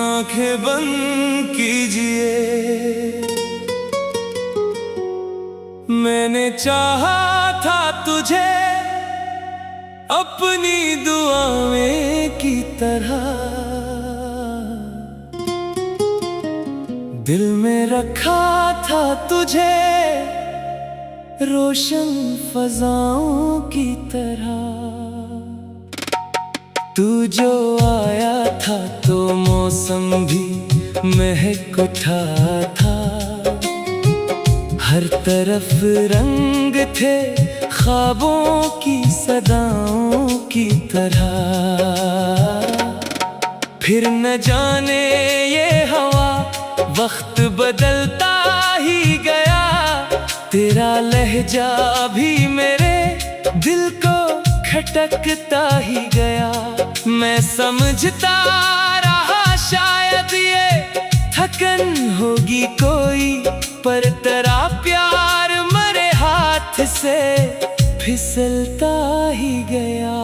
आंखें बंद कीजिए, मैंने चाहा था तुझे अपनी दुआएं की तरह, दिल में रखा था तुझे रोशन फजाओं की तरह। तू जो आया था तो मौसम भी महक उठा था, हर तरफ रंग थे ख्वाबों की सदाओं की तरह। फिर न जाने ये हवा वक्त बदलता ही गया, तेरा लहजा भी मेरे दिल को खटकता ही गया। मैं समझता रहा शायद ये थकन होगी कोई, पर तेरा प्यार मेरे हाथ से फिसलता ही गया।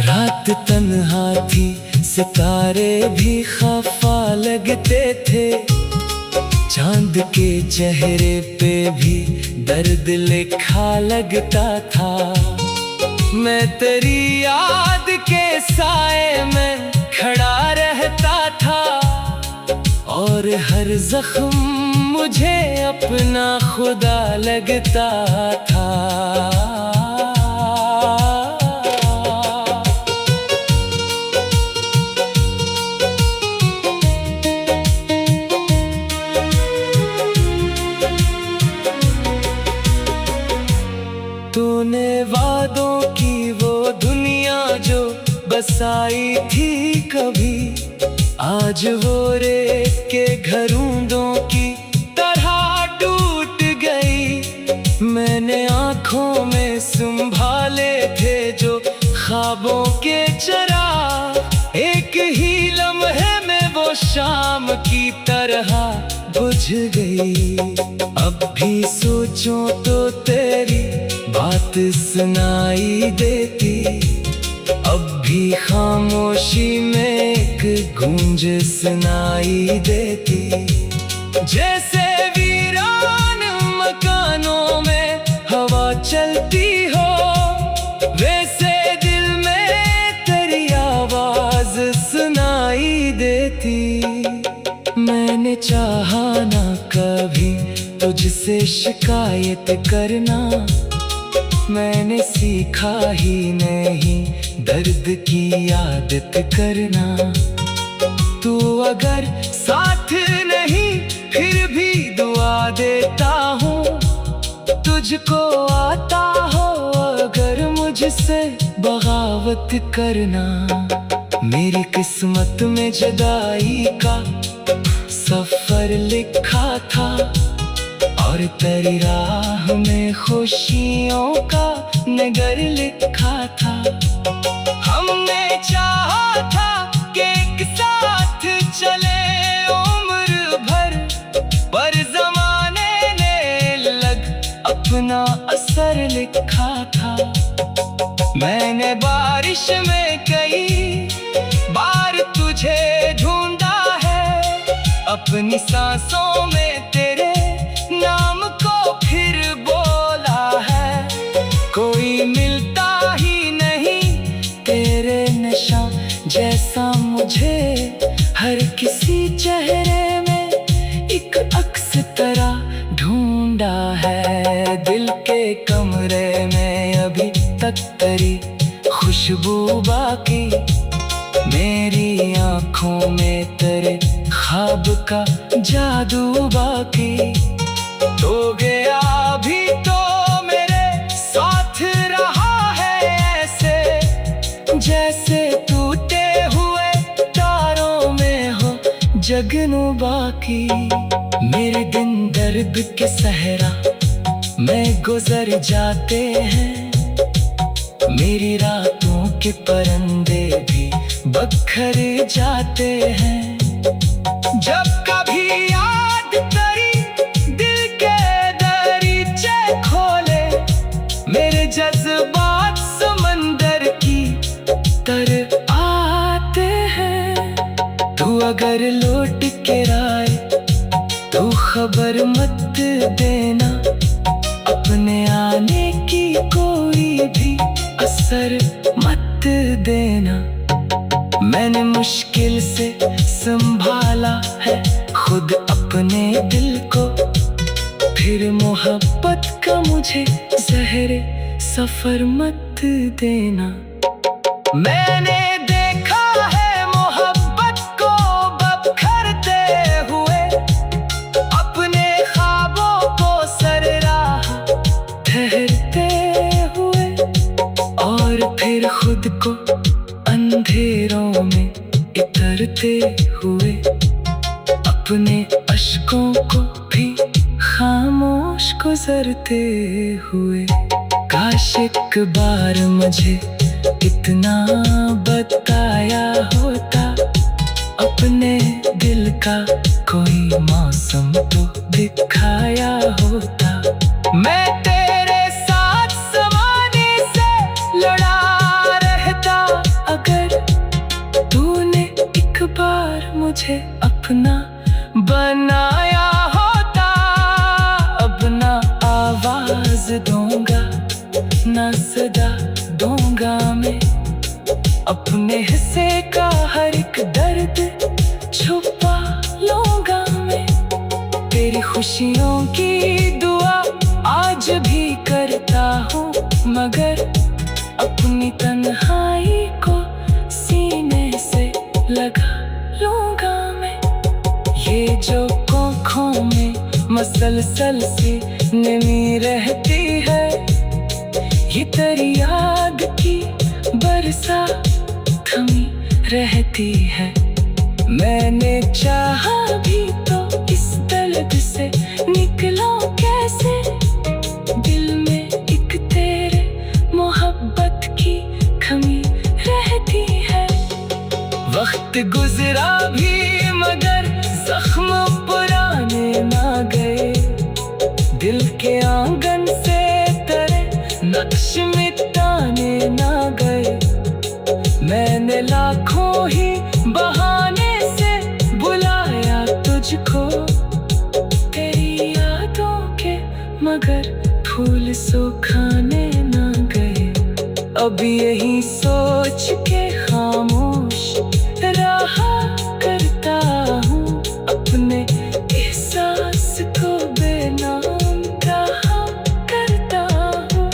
रात तन्हा थी, सितारे भी खफा लगते थे, चांद के चेहरे पे भी दर्द लिखा लगता था। मैं तेरी याद के साए में खड़ा रहता था, और हर जख्म मुझे अपना खुदा लगता था। तूने वादों की वो दुनिया जो बसाई थी कभी, आज वो रेत के घरूंदों की तरह टूट गई। मैंने आँखों में संभाले थे जो ख्वाबों के चिराग, एक ही लम्हे में वो शाम की तरह बुझ गई। अब भी सोचूं तो तेरी बात सुनाई देती, अब भी खामोशी में एक गूंज सुनाई देती। जैसे वीरान मकानों में हवा चलती हो, वैसे दिल में तेरी आवाज सुनाई देती। मैंने चाहा ना कभी तुझसे शिकायत करना, मैंने सीखा ही नहीं दर्द की आदत करना। तू अगर साथ नहीं फिर भी दुआ देता हूँ, तुझको आता हो अगर मुझसे बगावत करना। मेरी किस्मत में जुदाई का सफर लिखा था, और तेरी राह में खुशियों का नगर लिखा था। हमने चाहा था कि एक साथ चले उम्र भर, पर ज़माने ने लग अपना असर लिखा था। मैंने बारिश में कई बार तुझे ढूंढा है, अपनी सांसों में तेरे नाम को फिर बोला है। कोई मिलता ही नहीं तेरे नशा जैसा मुझे, हर किसी चेहरे में एक अक्स तरह ढूंढा है। दिल के कमरे में अभी तक तेरी खुशबू बाकी, मेरी आँखों में तेरे ख्वाब का जादू बाकी। तो गया भी तो मेरे साथ रहा है ऐसे, जैसे टूटे हुए तारों में हो जगनू बाकी। मेरे दिन दर्द के सहरा में गुजर जाते हैं, मेरी रातों के परिंदे भी बखर जाते हैं। जब कभी याद तेरी दिल के दरीचे खोले, मेरे जज्बात समंदर की तरह आते हैं। तू अगर लौट के आए तो खबर मत देना, अपने आने की कोई भी असर मत देना। मैंने मुश्किल से संभाला है खुद अपने दिल को, फिर मोहब्बत का मुझे ज़हरे सफर मत देना। मैंने देखा है मोहब्बत को बखरते हुए, अपने ख्वाबों को सर राह ठहरते हुए, और फिर खुद को अंधेरों में इतरते हुए, अपने अश्कों को भी खामोश गुजरते हुए। काश एक बार मुझे इतना बताया होता, अपने दिल का कोई मौसम तो दिखाया होता। मैं तेरे साथ ज़माने से लड़ा रहता, अगर तूने एक बार मुझे अपना बनाया होता। अब ना आवाज दूंगा ना सदा दूंगा मैं, अपने हिस्से का हर एक दर्द छुपा लूंगा मैं। तेरी खुशियों की दुआ आज भी करता हूँ, मगर अपनी तन्हाई को सीने से लगा लूंगा मैं। ये जो आँखों में मसलसल सी नमी रहती है, ये तेरी याद की बरसात थमी रहती है। मैंने चाहा भी तो इस दर्द से निकलूं कैसे, दिल में एक तेरे मोहब्बत की कमी रहती है। वक्त गुजरा भी मगर जख्म पुराने ना गए, दिल के आंगन से तेरे नक्श मिटाने ना गए। मैंने लाखों ही बहाने से बुलाया तुझको, तेरी यादों के मगर फूल सुखाने ना गए। अब यही सोच के खामोश रहा करता हूँ, अपने एहसास को बेनाम कहा करता हूँ।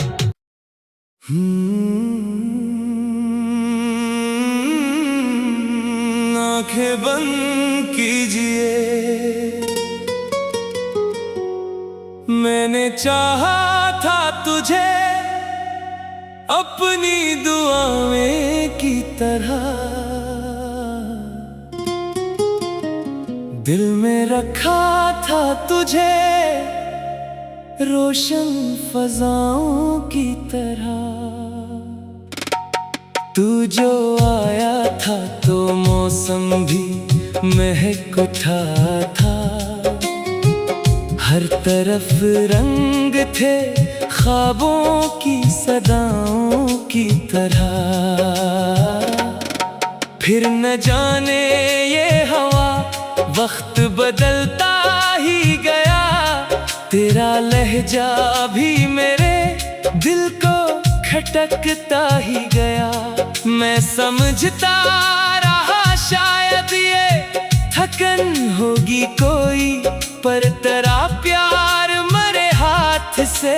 आंखें बंद कीजिए, मैंने चाहा था तुझे अपनी दुआएं की तरह, दिल में रखा था तुझे रोशन फजाओं की तरह। तू जो आया था तो मौसम भी महक उठा था, हर तरफ रंग थे ख्वाबों की सदाओं की तरह। फिर न जाने ये हवा वक्त बदलता ही गया, तेरा लहजा भी मेरे दिल को खटकता ही गया। मैं समझता रहा शायद ये थकन होगी कोई, पर तेरा प्यार मेरे हाथ से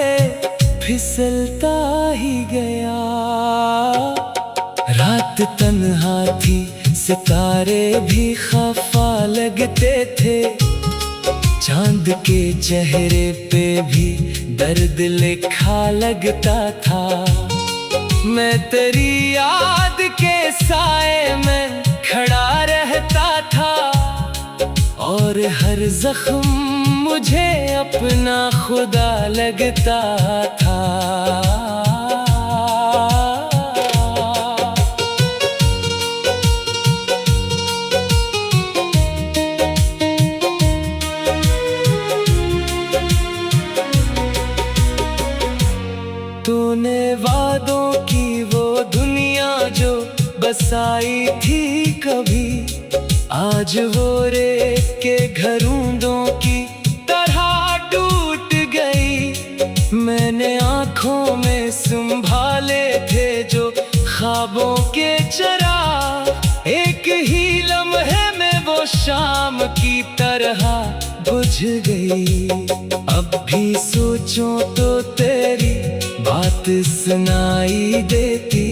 फिसलता ही गया। रात तन्हा थी, सितारे भी खफा लगते थे, चांद के चेहरे पे भी दर्द लिखा लगता था। मैं तेरी याद के साए में खड़ा रहता था, और हर जख्म मुझे अपना खुदा लगता था। तूने वादों की वो दुनिया जो बसाई थी कभी, आज वो रेत के घरूंदों की तरह टूट गई। मैंने आंखों में संभाले थे जो ख्वाबों के चिराग, एक ही लम्हे में वो शाम की तरह बुझ गई। अब भी सोचूं तो तेरी बात सुनाई देती,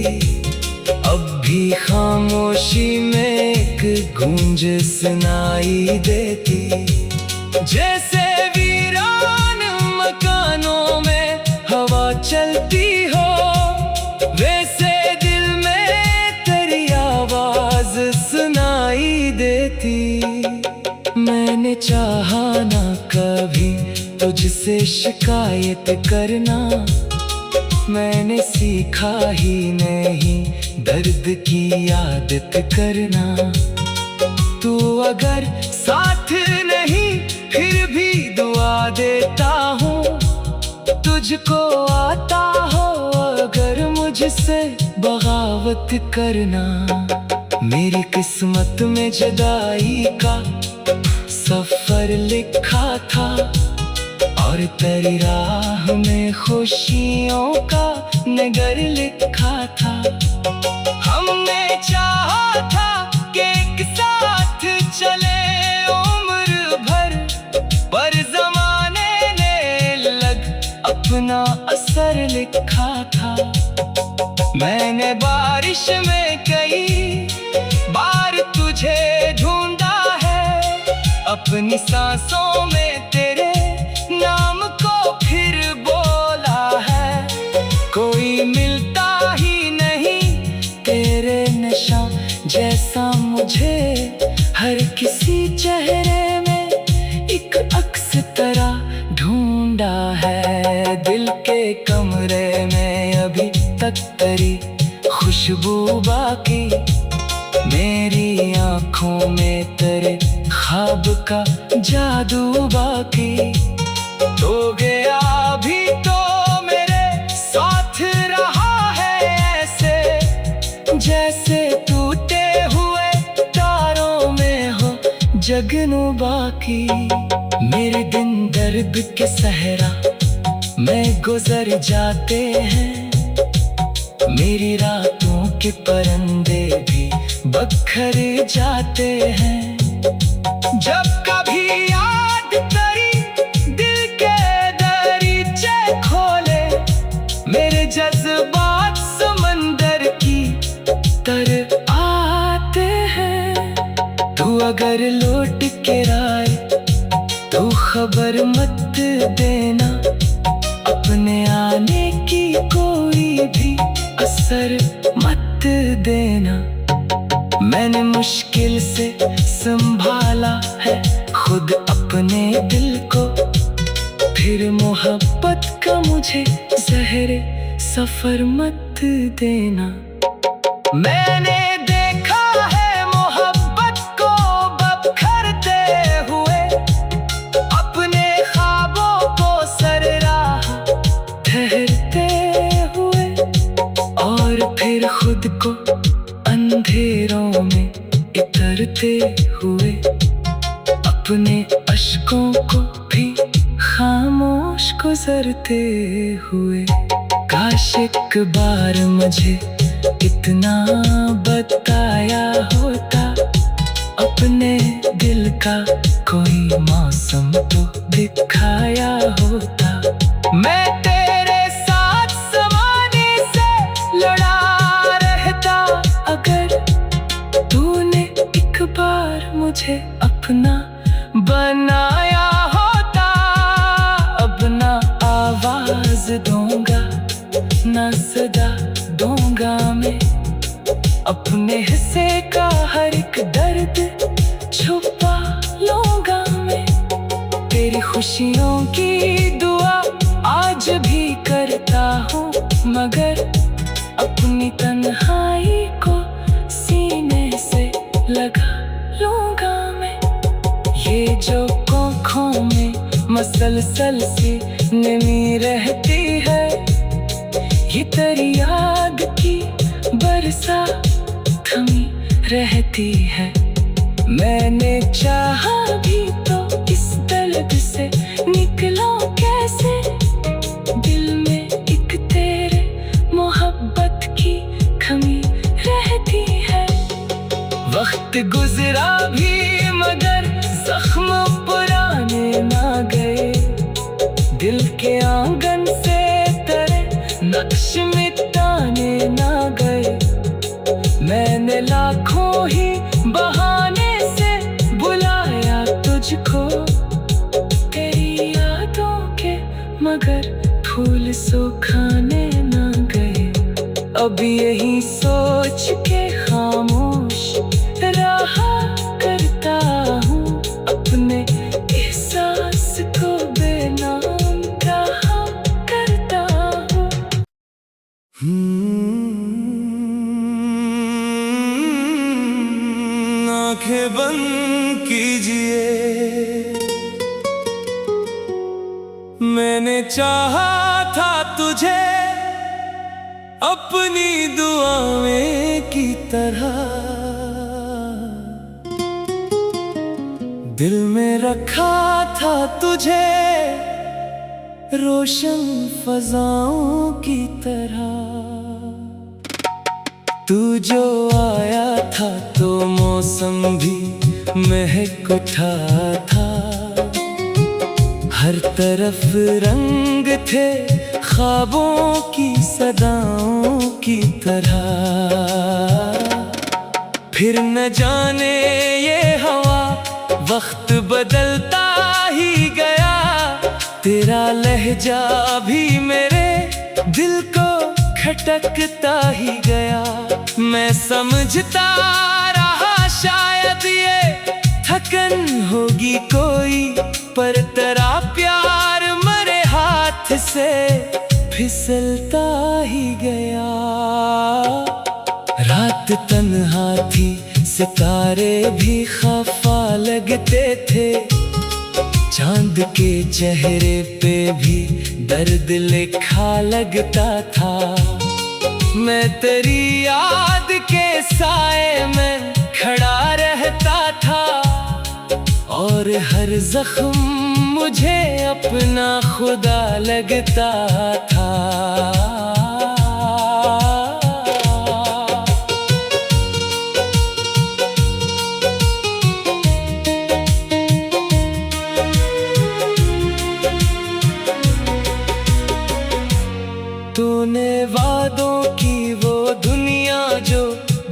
अब भी खामोशी में एक गूंज सुनाई देती। जैसे वीरान मकानों में हवा चलती हो, वैसे दिल में तेरी आवाज सुनाई देती। मैंने चाहा ना कभी तुझसे शिकायत करना, मैंने सीखा ही नहीं दर्द की आदत करना। तू अगर साथ नहीं फिर भी दुआ देता हूँ, तुझको आता हो अगर मुझसे बगावत करना। मेरी किस्मत में जुदाई का सफर लिखा था, और तेरी राह में खुशियों का नगर लिखा था। हमने चाहा था कि एक साथ चले उम्र भर, पर ज़माने ने लग अपना असर लिखा था। मैंने बारिश में कई बार तुझे ढूंढा है, अपनी सांसों में तेरे नाम को फिर बोला है। कोई मिलता ही नहीं तेरे नशा जैसा मुझे, हर किसी चेहरे में एक अक्स तरह ढूंढा है। दिल के कमरे में अभी तक तेरी खुशबू बाकी, मेरी आंखों में तेरे ख्वाब का जादू बाकी। तो गया भी तो मेरे साथ रहा है ऐसे, जैसे टूटे हुए तारों में हो जगनू बाकी। मेरे दिन दर्द के सहरा में गुजर जाते हैं, मेरी रातों के परिंदे भी बखर जाते हैं। जब कभी याद तेरी दिल के दरीचे खोले, मेरे जज्बात समंदर की तरह आते हैं। तू अगर लौट के आए तो खबर मत देना, अपने आने की कोई भी असर मत देना। मैंने मुश्किल से संभाला है खुद अपने दिल को, फिर मोहब्बत का मुझे ज़हर सफर मत देना। मैंने देखा है मोहब्बत को बखरते हुए, अपने ख्वाबों को सरराह ठहरते हुए, और फिर खुद को अंधेरों में इतरते हुए, अपने अश्कों को भी खामोश गुजरते हुए। काश एक बार मुझे इतना बताया होता, अपने दिल का कोई मौसम तो दिखाया होता। मैं तेरे साथ ज़माने से लड़ा रहता, अगर तूने एक बार मुझे अपना बनाया होता। अब ना आवाज दूंगा ना सदा दूंगा मैं, अपने हिस्से का हर एक दर्द छुपा लूंगा मैं। तेरी खुशियों की दुआ आज भी करता हूँ, मगर अपनी तन्हाई को सीने से लगा लूंगा मैं। ये जो आँखों में मसलसल सी नमी रहती है, ये तेरी याद की बरसात थमी रहती है। मैंने चाहा भी तो इस दर्द से निकला कैसे, दिल में एक तेरे मोहब्बत की कमी रहती है। वक्त गुजरा भी मगर जख्म पुराने ना गए, दिल के आंगन से तेरे नक्श मिटाने ना गए। मैंने लाखों ही बहाने से बुलाया तुझको, तेरी यादों के मगर फूल सुखाने ना गए। अब यही सोच के खामोश रहा करता हूँ, अपने एहसास को बेनाम रहा करता हूँ। आंखें बंद कीजिए, मैंने चाहा था तुझे अपनी दुआएं की तरह, दिल में रखा था तुझे रोशन फजाओं की तरह। तू जो आया था तो मौसम भी महक उठा था, हर तरफ रंग थे ख्वाबों की सदाओं की तरह। फिर न जाने ये हवा वक्त बदलता ही गया, तेरा लहजा भी मेरे दिल को खटकता ही गया। मैं समझता रहा शायद ये थकन होगी कोई, पर तेरा प्यार मरे हाथ से फिसलता ही गया। रात तन्हा थी, सितारे भी खफा लगते थे, चांद के चेहरे पे भी दर्द लिखा लगता था। मैं तेरी याद के साए में खड़ा रहता था, और हर जख्म मुझे अपना खुदा लगता था। तूने वादों की वो दुनिया जो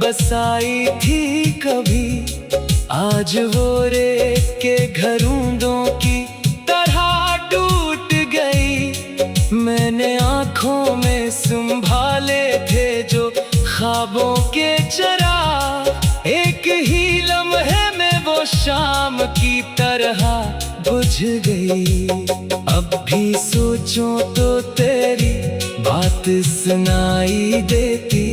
बसाई थी कभी, आज वो रेत के घरूंदों की तरह टूट गई। मैंने आँखों में संभाले थे जो ख्वाबों के चिराग, एक ही लम्हे में वो शाम की तरह बुझ गई। अब भी सोचूं तो तेरी बात सुनाई देती,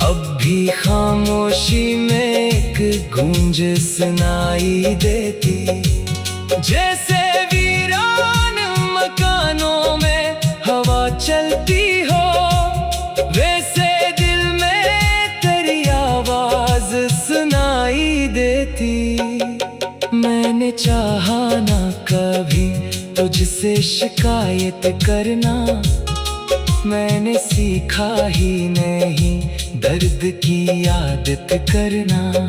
अब भी खामोशी में एक गूंज सुनाई देती। जैसे वीरान मकानों में हवा चलती हो, वैसे दिल में तेरी आवाज सुनाई देती। मैंने चाहा ना कभी तुझसे शिकायत करना, मैंने सीखा ही नहीं दर्द की आदत करना।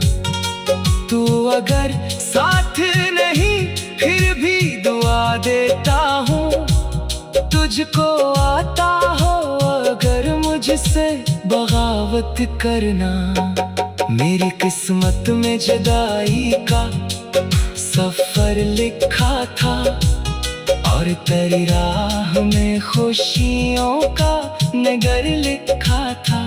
तू अगर साथ नहीं फिर भी दुआ देता हूँ, तुझको आता हो अगर मुझसे बगावत करना। मेरी किस्मत में जुदाई का सफर लिखा था, और तेरी राह में खुशियों का नगर लिखा था।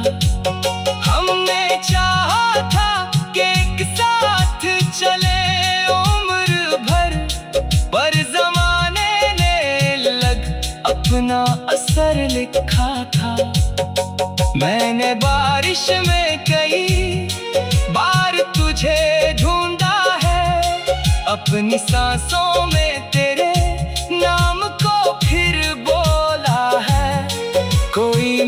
हमने चाहा था कि एक साथ चले उम्र भर, पर जमाने ने लग अपना असर लिखा था। मैंने बारिश में कई बार तुझे ढूंढा है, अपनी सांसों में तेरे नाम को फिर बोला है। कोई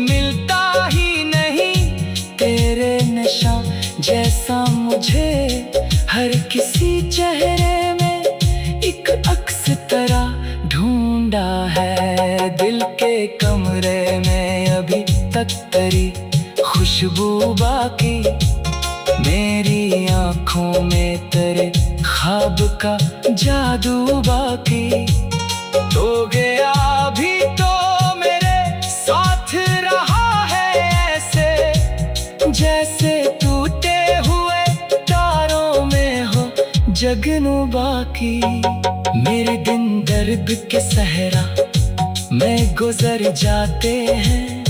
मुझे हर किसी चेहरे में एक अक्स तरह ढूंढा है। दिल के कमरे में अभी तक तेरी खुशबू बाकी, मेरी आंखों में तेरे ख्वाब का जादू बाकी। तो गया भी तो मेरे साथ रहा है ऐसे, जैसे टूटे हुए तारों में हो जगनू बाकी। मेरे दिन दर्द के सहरा में गुजर जाते हैं,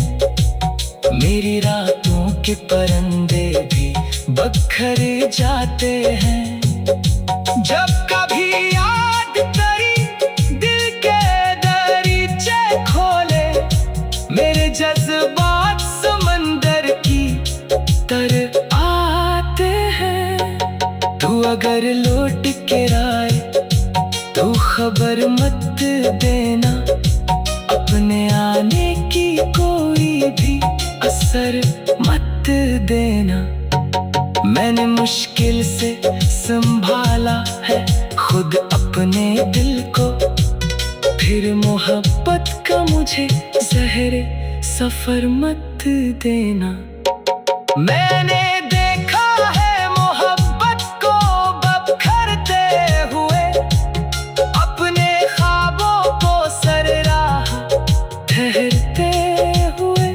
मेरी रातों के परिंदे भी बखर जाते हैं। जब कभी याद करी दिल के दरीचे खोले, मेरे जज्बात समंदर की तरह आते हैं। तू अगर लौट के आए तो खबर मत देना, अपने आने की कोई भी असर मत देना। मैंने मुश्किल से संभाला है खुद अपने दिल को, फिर मोहब्बत का मुझे ज़हरे सफर मत देना। मैंने देखा है मोहब्बत को बखरते हुए, अपने ख्वाबों को सरराह ठहरते हुए,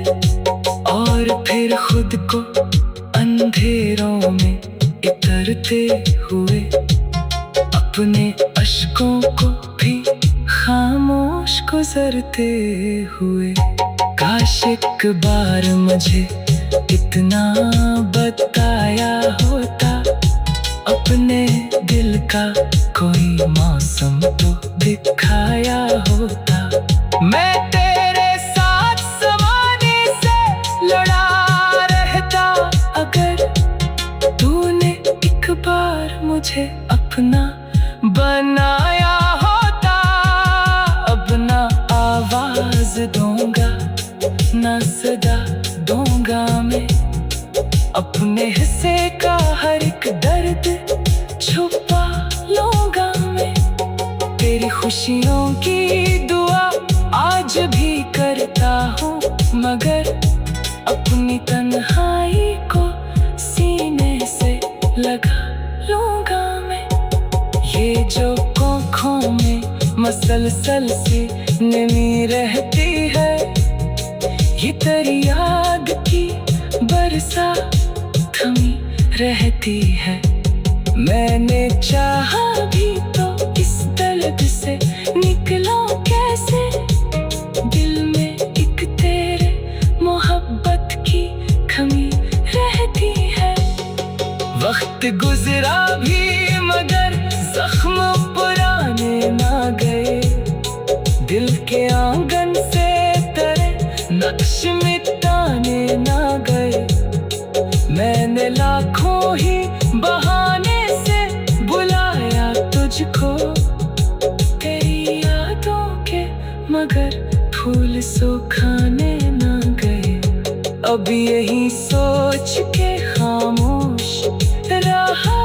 और फिर खुद को अंधेरों में इतरते हुए, अपने अश्कों को भी खामोश गुजरते हुए। काश एक बार मुझे इतना बताया होता, अपने दिल का कोई मौसम तो दिखाया होता। मैं तेरे साथ ज़माने से लड़ा रहता, अगर तूने एक बार मुझे अपना बनाया होता। अब ना आवाज दूंगा ना सदा दूंगा मैं, अपने हिस्से का हर एक दर्द छुपा लूंगा मैं। तेरी खुशियों की दुआ आज भी करता हूँ, मगर अपनी तन्हाई को सीने से लगा लूंगा मैं। ये जो आँखों में मसलसल सी नमी रहती है, ये तेरी याद की बरसा थमी रहती है। मैंने चाहा भी तो इस दर्द से निकला कैसे, दिल में एक तेरे मोहब्बत की कमी रहती है। वक्त गुजरा भी मगर जख्म पुराने ना गए, दिल के आंगन से तेरे नक्श मिटाने ना गए। मैंने लाखों ही बहाने से बुलाया तुझको, तेरी यादों के मगर फूल सुखाने ना गए। अब यही सोच के खामोश रहा